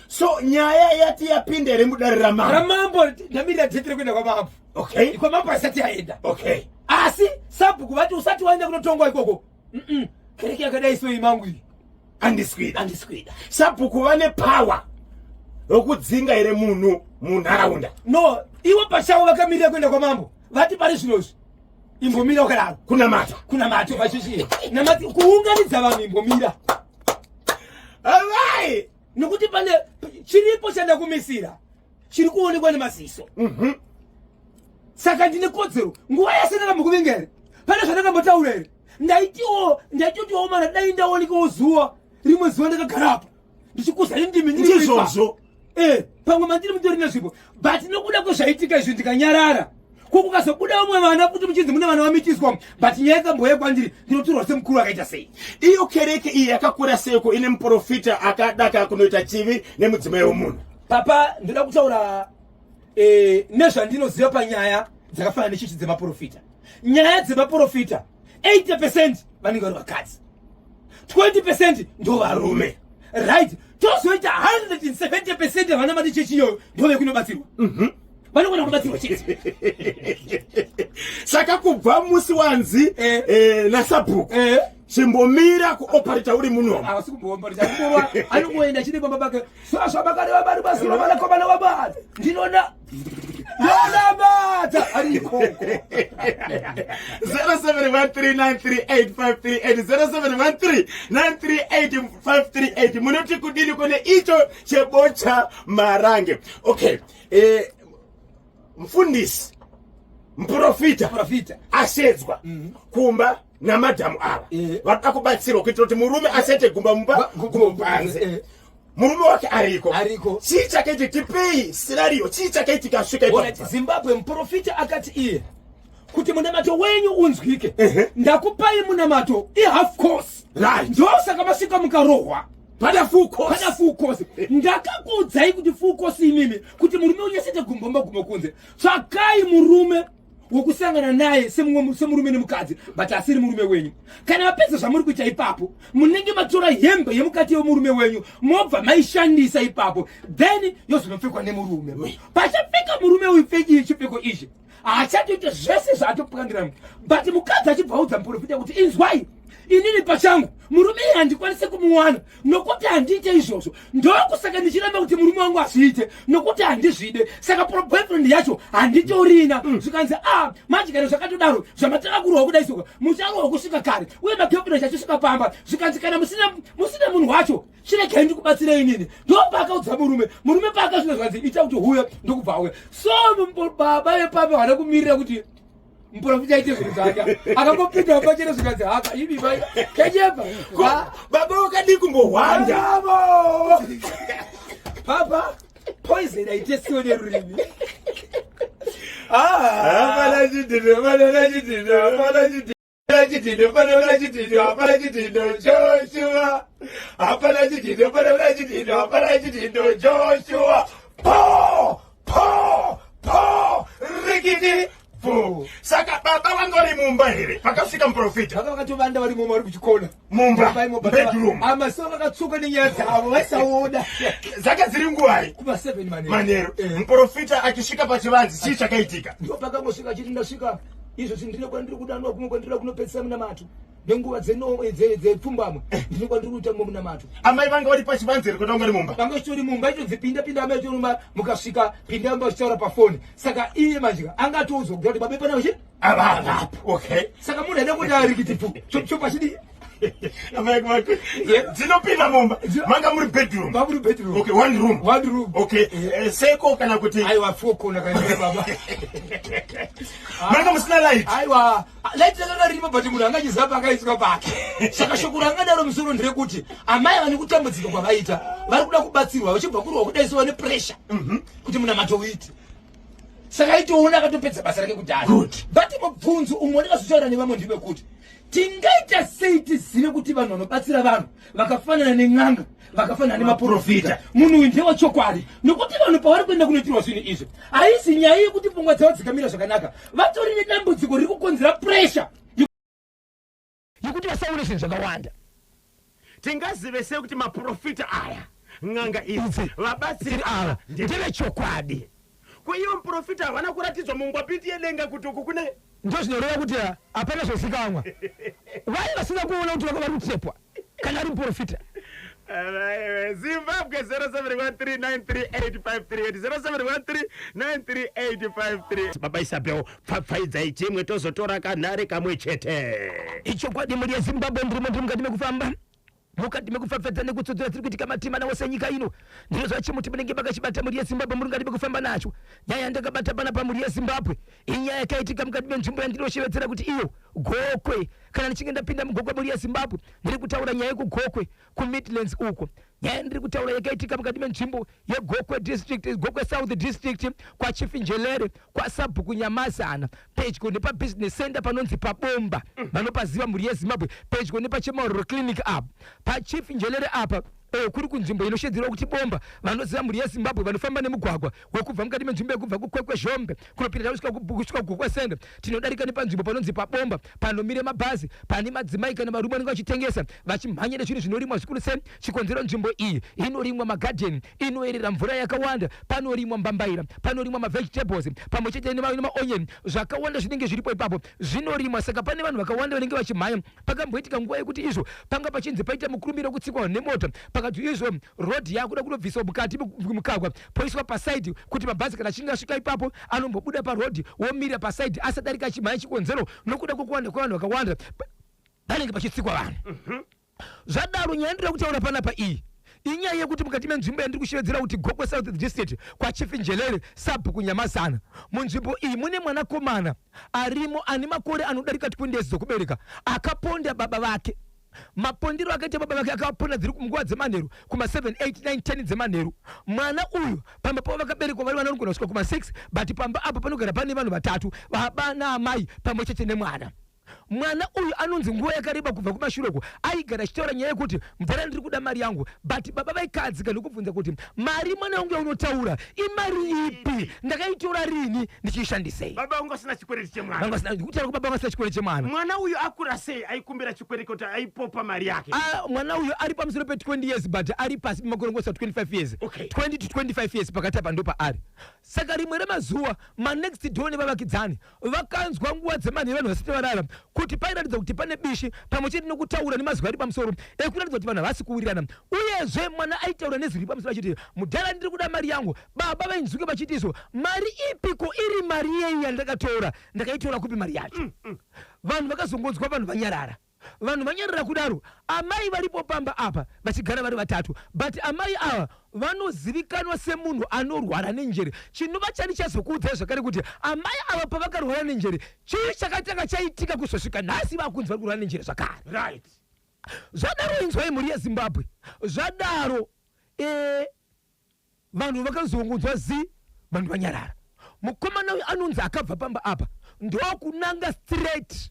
[SPEAKER 2] So nyaya yati yapinda remudare
[SPEAKER 1] ramambo ndamirira dhetere kuenda kwa mambo.
[SPEAKER 2] Okay.
[SPEAKER 1] Kwa mambo asati yaenda.
[SPEAKER 2] Okay.
[SPEAKER 1] Asi sabhuku vati usati waenda kunotongwa ikoko. Kereke yakadai so imangu iyi. Andiswida.
[SPEAKER 2] Sabhuku vane power yokudzinga ere munhu munharaunda.
[SPEAKER 1] No, iwo pachavo vakamirira kuenda kwa mambo. Vati pari zvinozvi. Imbomira ukadaro. Kuna mato vachichiye. Namati kuunganidza vanhu imbomira.
[SPEAKER 2] Alright.
[SPEAKER 1] Nokuti pane chiripo chandakumisira. Chiri kuonekwa nemaziso. Saka ndine kodzero. Nguva yese ndakambokuvinga here. Pane zvandakambotaura here. Ndaitiwo mana dai ndaonekawo zuva. Rimwe zuva ndakagarapo. Ndichikuza indimi
[SPEAKER 2] ndizvozvo.
[SPEAKER 1] Pamwe mandiri mutori nezvipo. But nokuda kwezvaitika izvo ndikanyarara. Kukazobuda vamwe vana kuti muchinzi mune vana vamitiswa. But nyaya ikamboya kwandiri ndinotorwa semukuru akaita sei.
[SPEAKER 2] Iyo kereke iyi yakakura seiko ine muprofita akadaka kunoita chivi nemudzimai womunhu.
[SPEAKER 1] Papa ndoda kutaura nezvandinoziva panyaya dzakafanana nechichi dzemaprofita. Nyaya dzemaprofita 80% vanenge vari vakadzi, 20% ndo varume. Right? Tozoita 170% vana mati chechi iyoyo ndove kunobatsirwa. Vanogona kubatsirwa chete.
[SPEAKER 2] Saka kubva musi wanzi nasabhuku chimbomira kuoparita uri munhu.
[SPEAKER 1] Havasi kumboomparita kumborwa anongoenda chine baba bake. Zvabakare vabari basura vanakomana vabata. Ndinona bata ari ikoko.
[SPEAKER 2] 0713938538 0713938538 munoti kudini kune icho chebocha marange. Okay. Mfundisi mprofita asedzwa kumba namadhamu ava vada kubatsirwa kuitira kuti murume asete gumba mumba panze. Murume wake ariko. Chii chakaiti tipei scenario. Chii chakaitika asvika ipapo.
[SPEAKER 1] Zimbabwe mprofita akati iye kuti munamato wenyu unzwike. Ndakupai munamato half course.
[SPEAKER 2] Right.
[SPEAKER 1] Ndosaka masvika mukarohwa.
[SPEAKER 2] Pada full course.
[SPEAKER 1] Ndakakuudzai kuti full course inini kuti murume unyasete gumba kunze. Tsvakai murume wokusangana naye semurume nemukadzi but asiri murume wenyu. Kana mapedza zvamuri kuita ipapo munenge matora hembe yemukati wemurume wenyu mobva maishandisa ipapo then yozonopfekwa nemurume. Pachapfeka murume uyu chipfeko ichi achatoita zvese zvaatopangiramo but mukadzi achibvaudza muprofita kuti inzwai inini pachangu murume handikwanise kumuwana nokuti handiite izvozvo. Ndokusaka ndichiramba kuti murume wangu azviite nokuti handizvide. Saka boyfriend yacho handitorina. Zvikanzi majikana zvakatodaro zvamataka kurwa kudai soka mucharohwa kusvika kare uye magirlfriend achosvika pamba. Zvikanzi kana musina munhu wacho chirekei ndikubatsirei inini. Ndopakaudza murume paakazvina zvikanzi ita kuti huyo ndokubva auya. So baba vepapa vana kumirira kuti mprofita aite zvinhu zvake akangopinda pachena zvikanzi haka ivi vai kejepa
[SPEAKER 2] baba wakadi kumbohwanda.
[SPEAKER 1] Papa, poison I just saw the ring.
[SPEAKER 2] Joshua. Saka baba wangu wali Mumba hili pakafika mprofita
[SPEAKER 1] baba wakati banda wali Mumba wali kuchikona
[SPEAKER 2] Mumba bedroom
[SPEAKER 1] ama soka katsuka ni nyata abo wasawoda
[SPEAKER 2] zaka zilingwai
[SPEAKER 1] kuba 7
[SPEAKER 2] manero mprofita akishika pachivanzi si chakaitika
[SPEAKER 1] ndio paka ngoshika chini ndashika izo sindile kwa ndiri kudanwa kumwe kwa ndiri kunopesa mna matu nenguwa zeno ze pfumbamwe ndiri kwa ndiri kutamwa mna matu
[SPEAKER 2] amai vanga wali pachivanzi kutonga ni Mumba
[SPEAKER 1] banga story Mumba icho zipinda pinda amecho numa mukashika pinda amba chora pa phone saka iye majika angatuzo kuti babepa nawo chi
[SPEAKER 2] aba okay
[SPEAKER 1] saka munhu ede kuti arikiti tu chopa chidi
[SPEAKER 2] amai kwa zino pina Mumba manga muri bedroom okay one room okay seko kana kuti
[SPEAKER 1] aiwa foko na kana baba
[SPEAKER 2] manga musina light
[SPEAKER 1] aiwa light kana rimo but munhu angachizapa akaiswa pake saka shokura angadaro musoro ndire kuti amai vani kutambudzika kwavaita vari kuda kubatsirwa vachibva kurwa kudaisiwa nepressure kuti muna matoiti saka itoona akatopedza basa rake kudhara but mubvunzo umwe ndikazvitaura nevamwe ndime kuti tingaita sei tizive kuti vanhu vanobatsira vanhu vakafanana nen'anga vakafanana nemaprofita munhu uyu ndiye wechokwadi nokuti vanhu pavari kuenda kunoitirwa zvinhu izvi haisi nyaya yekuti pfungwa dzavo dzikamira zvakanaka vatori nedambudziko riri kukonzera pressure yekuti vasaone zvinhu zvakawanda
[SPEAKER 2] tingazive sei kuti maprofita aya n'anga idzi vabatsiri ava ndevechokwadi kuiwo muprofita havana kuratidzwa mungwapiti yedenga kuti uku kune
[SPEAKER 1] ndo zvinoreva kuti hapana zvozikamwa vai vasina kuona kuti vaka vari kutepwa kana ari muprofita
[SPEAKER 2] Zimbabwe 0713938538 0713938538 baba Isabel pfapfaidzai chimwe tozotora kanhare kamwe chete
[SPEAKER 1] ichokwadi muri yezimbabwe ndirimo ndiri mukati mekufamba mukati mekufafedza nekutsodzera tiri kuitika matimana wose nyika ino ndinozva chimuti munenge makachibata muri yezimbabwe muri ngati mekufamba nacho nyaya ndakabata pana pamuri yezimbabwe inyaya yakaitika mukati menzvimbo yandinoshevedzera kuti iyo gokwe kana ndichinge ndapinda mugokwe muri yezimbabwe ndiri kutaura nyaya yekugokwe kumidlands uko nyaya ndiri kutaura yakaitika mukati menzvimbo yegokwe district gokwe south district kwachief njelere kwasabhuku nyamazana pedyo nepabusiness center panonzi pabomba vanopaziva muri yezimbabwe pedyo nepachemauriro clinic apa pachief njelere apa kuri kunzvimbo inoshedzera kuti bomba vanoziva muri yezimbabwe vanofamba nemugwagwa wekubva mukati menzvimbo yekubva kukwekwe zhombe kunopinda kusvika kugokwe center tinodarika nepanzvimbo panonzi pabomba panomire mabhazi pane madzimai kana varume vanenge vachitengesa vachimhanya nezvinhu zvinorimwa zvikuru sei chikonzero nzvimbo iyi inorimwa magadheni inoerera mvura yakawanda panorimwa mbambaira panorimwa mavegetables pamwe chete nemaonyeni zvakawanda zvinenge zviripo ipapo zvinorimwa saka pane vanhu vakawanda vanenge vachimhanya pakamboitika nguva yekuti izvo panga pachinzi paita mukurumbiro kutsikwa nemota pakati izvo rodhi yakuda kunobviswa mukati mukagwa poiswa pasaidi kuti mabhazi kana achinge asvika ipapo anombobuda parodhi womira pasaidi asadarika achimhanya chikonzero nokuda kwokuwanda kwevanhu vakawanda panenge pachitsikwa vanhu zvadaro nyaya ndiri kutaura panapa iyi inyaya yekuti mukati menzvimbo yandiri kushevedzera kuti gokwe south district kwachief njelere sabhuku nyamazana munzvimbo iyi mune mwanakomana arimo ane makore anodarika 20 dzokubereka akaponda baba vake mapondero akaita baba vake akaponda dziri munguva dzemanheru kuma 7 8 9 10 dzemanheru mwana uyu pamba pavo vakaberekwa vari vanogona kusvika kuma 6 but pamba apo panogara pane vanhu vatatu baba naamai pamwe chete nemwana mwana uyu anonzi nguva yakareba kubva kumashureko aigara achitaura nyaya yekuti mvara ndiri kuda mari yangu but baba vaikadzika nokubvunza kuti mari mwana wangu yaunotaura imari ipi ndakaitora rini ndichiishandisei
[SPEAKER 2] baba wangu asina chikwereti chemwana
[SPEAKER 1] kutaura kubaba wangu asina chikwereti chemwana
[SPEAKER 2] mwana uyu akura sei aikumbira chikwereti kuti aipopa mari yake
[SPEAKER 1] mwana uyu ari pamusoro pe20 years but ari pasi pemakorongosa 25 years
[SPEAKER 2] okay.
[SPEAKER 1] 20 to 25 years pakati apa ndo paari saka rimwe remazuva manext door nevavakidzani vakanzwa nguva dzemanheru vanhu vasati varara kuti pairatidza kuti pane bishi pamwe chete nokutaura nemazuva ari pamusoro ekuratidza kuti vanhu havasi kuwirirana uyezve mwana aitaura nezviri pamusoro achiti mudhara ndiri kuda mari yangu baba vainzwike vachiti izvo mari ipiko iri mari yei yandakatora ndakaitora kupi mari yacho vanhu vakazongonzwa vanhu vanyarara vanhu vanyarara kudaro amai varipo pamba apa vachigara vari vatatu but amai ava vanozivikanwa semunhu anorwara nenjere chinova chani chazokuudzai zvakare kuti amai ava pavakarwara nenjere chii chakatanga chaitika kuzosvika nhasi vakunzi vari kurwara nenjere zvakare
[SPEAKER 2] right
[SPEAKER 1] zvadaro inzwai mhuri yezimbabwe zvadaro vanhu vakazungudzwa vanhu vanyarara. Mukomana uyu anonzi akabva pamba apa ndokunanga straight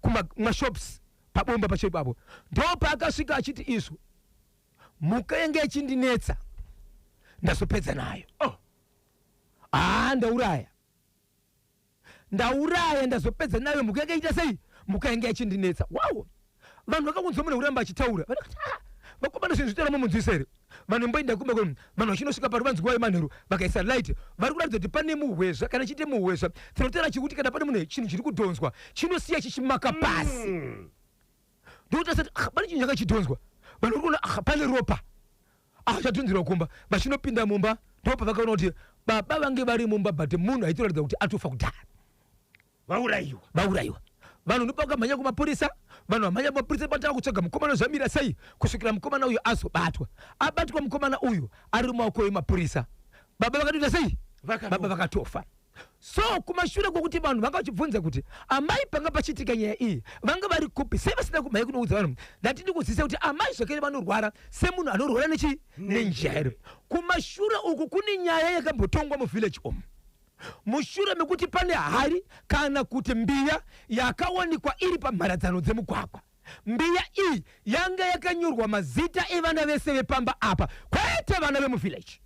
[SPEAKER 1] kumashops pabomba pacho ipapo. Ndopaakasvika achiti izvo muka yange yachindinetsa ndazopedza nayo. Ndauraya ndazopedza nayo muka yange ita sei? Muka yange yachindinetsa. Wow! Vanhu vakakunzomuna kuramba achitaura. Vakomana zvinhu zvitaura mumunzwisere. Vanhu mboinda kumba vanhu vachinosvika pari vanzi nguva yemanheru vakaisa light vari kuratidza kuti pane muhwezva kana chite muhwezva tinotera chikuti kana pane munhu chinhu chiri kudhonzwa chinosiya chichimaka pasi. Ndokuti asati pane chinhu chakachidhonzwa vanhu vari kuona pane ropa chadhonzerwa kumba vachinopinda mumba ndopa vakaona kuti baba vange vari mumba but munhu aitoratidza kuti atofa kudhara vaurayiwa. Vanhu ndipo vakamhanya kumapurisa. Vanhu vamhanya kumapurisa vatanga kutsvaga mukomana zvamira sei kusvikira mukomana uyu azobatwa. Abatwa mukomana uyu ari mumaoko emapurisa. Baba vakatoita sei? Baba vakatofa. So kumashure kwokuti vanhu vanga vachibvunza kuti amai panga pachitika nyaya iyi vanga vari kupi sei vasina kumhanya kunoudza vanhu ndatidi kuziisa kuti amai zvakare vanorwara semunhu anorwara nenjere. Kumashure uku kune nyaya yakambotongwa muvillage omu. Mushure mekuti pane hari kana kuti mbiya yakawanikwa iri pamharadzano dzemugwagwa. Mbiya iyi yanga yakanyorwa mazita evana vese vepamba apa kwete vana vemuvillage.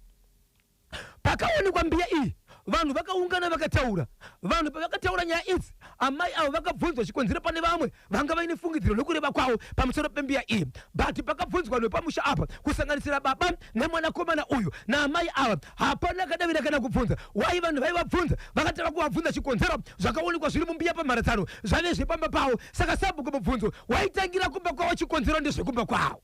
[SPEAKER 1] Pakawanikwa mbiya iyi vanhu vakaungana vakataura. Vanhu pavakataura nyaya idzi amai avo vakabvunzwa chikonzero pane vamwe vanga vaine fungidziro nokureba kwavo pamusoro pembiya iyi. But pakabvunzwa nepamusha apa kusanganisira baba nemwanakomana uyu naamai ava hapana kadavira kana kubvunza. Wai vanhu vaivabvunza vakatanga kuvabvunza chikonzero zvakaonekwa zviri mumbiya pamharadzano zvave zvepamba pavo. Saka sabhuku mubvunzo waitangira kumba kwavo chikonzero ndezvekumba kwavo.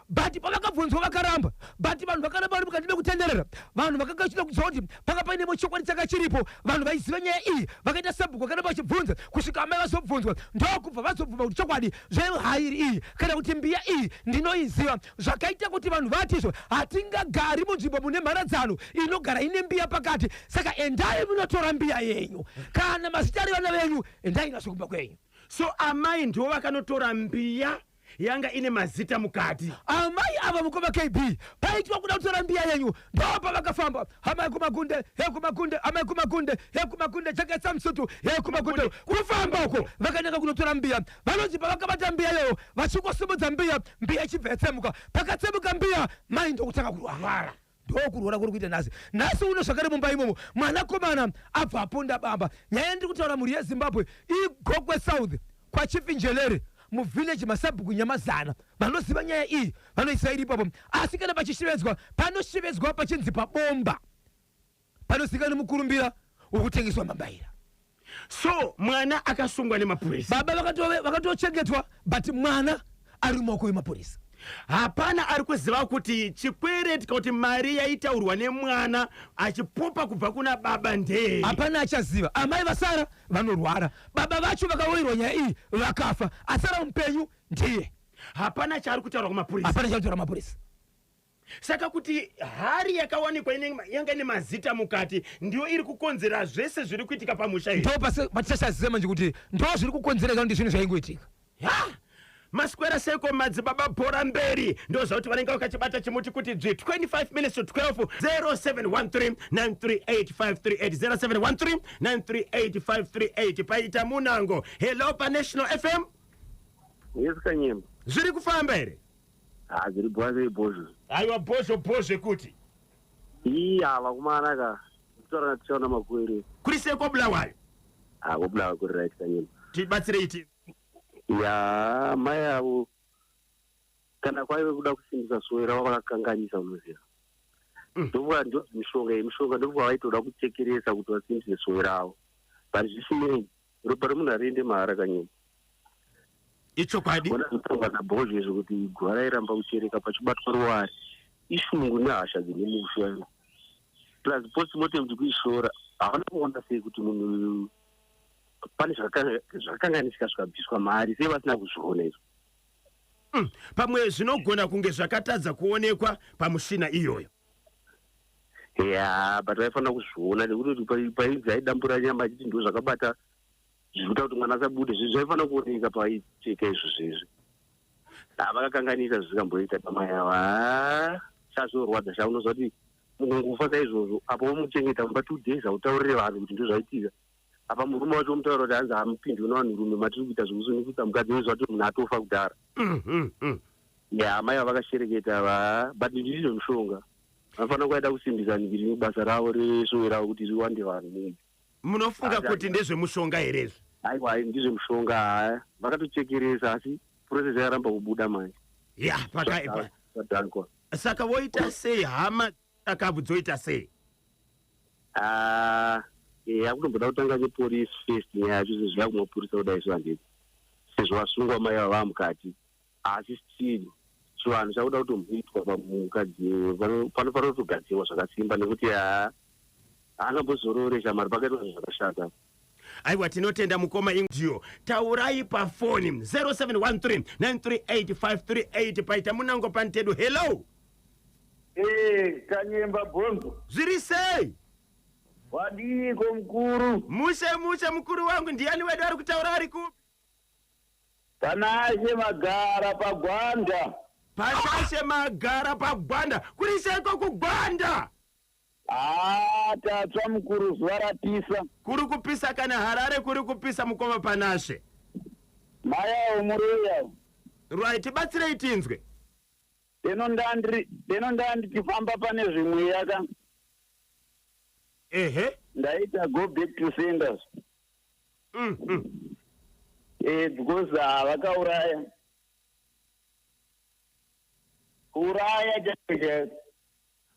[SPEAKER 1] But pavakabvunzwa vakaramba. But vanhu vakaramba vari mukati mekutenderera. Vanhu vakanga vachida kuziva kuti panga paine chokwadi chaka chiripo. Vanhu vaiziva nyaya iyi vakaita sabhuku vakaramba vachibvunza kusvika amai vazobvunzwa ndokubva vazobvuma kuti chokwadi zvehairi iyi kana kuti mbiya iyi ndinoiziva. Zvakaita kuti vanhu vatizvo hatingagari munzvimbo mune mharadzano inogara ine mbiya pakati. Saka endai munotora mbiya yenyu kana mazita ari vana venyu endai nazvo kumba kwenyu.
[SPEAKER 2] So amai ndivo vakanotora mbiya yanga ine mazita mukati.
[SPEAKER 1] Amai ava mukoma KB paitwa kuda kutora mbiya yenyu ndopa vakafamba amai kumagunde hekumagunde amai kumagunde hekumagunde chaketsa msutu hekumagunde kufamba uko vakananga kunotora mbiya. Vanonzi pavakabata mbiya yoyo vachikosimudza mbiya ichibva yatsemuka. Pakatsemuka mbiya mai ndokutanga kurwara. Ndokurwara kuri kuita nhasi uno zvakare mumba imomo mwanakomana abva aponda bamba. Nyaya ndiri kutaura mhuri yeZimbabwe iGokwe South kwaChifinjelere muvillage masabhuku Nyamazana vanoziva nyaya iyi vanoisa iri ipapo. Asi kana pachishevedzwa panoshevedzwa pachinzi pabomba panozikanwa mukurumbira wokutengeswa mambaira.
[SPEAKER 2] So mwana akasungwa nemapurisa.
[SPEAKER 1] Baba vakatochengetwa but mwana ari mumaoko emapurisa.
[SPEAKER 2] Hapana ari kuziva kuti chikwereti kuti mari yaitaurwa nemwana achipopa kubva kuna baba ndei.
[SPEAKER 1] Hapana achaziva. Amai vasara vanorwara. Baba vacho vakawirwa nyaya iyi vakafa. Asara mupenyu ndiye.
[SPEAKER 2] Hapana chaari kutaura kumapurisa.
[SPEAKER 1] Hapana chaari kutaura kumapurisa.
[SPEAKER 2] Saka kuti hari yakawanikwa yanga ine mazita mukati ndiyo iri kukonzera zvese zviri kuitika pamusha iyi.
[SPEAKER 1] Ndo patichaziva manje kuti ndo zviri kukonzereka kuti zvinhu zvaingoitika.
[SPEAKER 2] Maswera seko madzibaba bhora mberi ndo zvauti vanenge vakachibata chimuti kuti 25 minutes to 12 0713 938 538 paita Munango. Hello pa National FM.
[SPEAKER 3] Yes kanyema.
[SPEAKER 2] Zviri kufamba here?
[SPEAKER 3] Zviri bwaze bozho.
[SPEAKER 2] Aiwa bozho kuti.
[SPEAKER 3] Ava kumana ka. Kutora tichaona magwere.
[SPEAKER 2] Kuri seko Bulawayo.
[SPEAKER 3] Kubulawa kuri right kanyema.
[SPEAKER 2] Tibatsire iti.
[SPEAKER 3] Ya mai avo kana kwaive kuda kusimbisa swera vakakanganyisa unoziva. Ndokuva ndodzi mishonga ndokuva vaitoda kuchekeresa kuti vasimbise swera avo. But zvisinei ropa remunhu hariende mahara kanyema.
[SPEAKER 2] Ichokwadi.
[SPEAKER 3] Ona kutongwa nabhozho izvo kuti gwara iramba kuchereka pachibatwa ruware. Ishungu nehasha dzine mushana. Plus postmortem dzikuishora havana kuona sei kuti munhu pane zvakanganisika zvikabviswa mari sei vasina kuzviona izvo.
[SPEAKER 2] Pamwe zvinogona kunge zvakatadza kuonekwa pamushina iyoyo.
[SPEAKER 3] Ya but vaifanira kuzviona nekuti painzi aidambura nyama achiti ndo zvakabata zvikuita kuti mwana asabude zvinhu zvaifanira kuoneka paicheka izvo zvezvi. Vakakanganisa zvikamboita pamai ava chazorwadza chaunozwa kuti munongofa saizvozvo apa womuchengeta mumba 2 days hautaurire vanhu kuti ndozvaitika apa murume wacho mutaura kuti hanzi hamupindwi navanhurume matiri kuita zvekusunikuta mukadzi weziva kuti munhu atofa kudhara ya mai vakashereketa but ndizvo mushonga vanofanira kuvaida kusimbisa ningiri nebasa ravo resowe ravo kuti riwande vanhu
[SPEAKER 2] munofunga kuti ndezvemushonga herezvo?
[SPEAKER 3] aiwa ndizvemushonga vakatochekeresa asi process yaramba kubuda manje
[SPEAKER 2] ya
[SPEAKER 3] padhankwa
[SPEAKER 2] saka voita sei hama akabvu dzoita sei?
[SPEAKER 3] akutomboda kutanga nepolice first nyaya yacho sezviya kumapurisa kudai sohandeti sezvo vasungwa mai ava vamukati asi still so vanhu chakuda kutomboitwa pamukadzi panofanira kutogadzirwa zvakasimba nekuti haangambozororesha mari pakaitwa zvakashata.
[SPEAKER 2] aiwa tinotenda mukoma indio taurai pafoni 0713938538 paita munango pantedu. Hello
[SPEAKER 4] Kanyemba Bongo,
[SPEAKER 2] zviri sei?
[SPEAKER 4] wadiko mkuru?
[SPEAKER 2] Mushe mukuru wangu, ndiani wedu ari kutaura ari kupi?
[SPEAKER 4] Panashe Magara paGwanda.
[SPEAKER 2] Panashe Magara paGwanda. Kuri seko kuGwanda?
[SPEAKER 4] Tatsva mukuru zuva ratisa.
[SPEAKER 2] Kuri kupisa kana Harare kuri kupisa mukoma Panashe?
[SPEAKER 4] Maya umureya.
[SPEAKER 2] Right, batsirei tinzwe.
[SPEAKER 4] Deno ndandi tifamba pane zvimwe yaka. Ndaita go back to senders. Because vakauraya. Uraya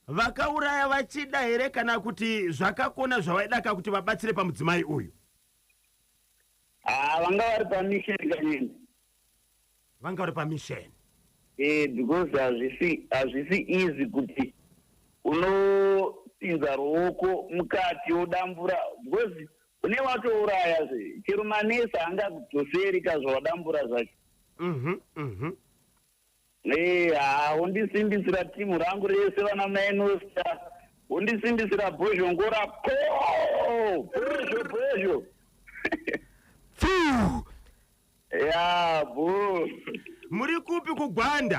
[SPEAKER 2] vakauraya vachida here kana kuti zvakakona zvavaidaka kuti vabatsire pamudzimai uyu?
[SPEAKER 4] Vanga vari pamission kanyeni.
[SPEAKER 2] Vanga vari pamission.
[SPEAKER 4] Because hazvisi easy kuti unopinza ruoko mukati wodambura, because une watouraya chero manesi angakudhoseri kazvawadambura zvacho. Undisimbisira timu rangu rese vana mainosta, undisimbisira bhozhongora bhozho
[SPEAKER 2] muri kupi kuGwanda?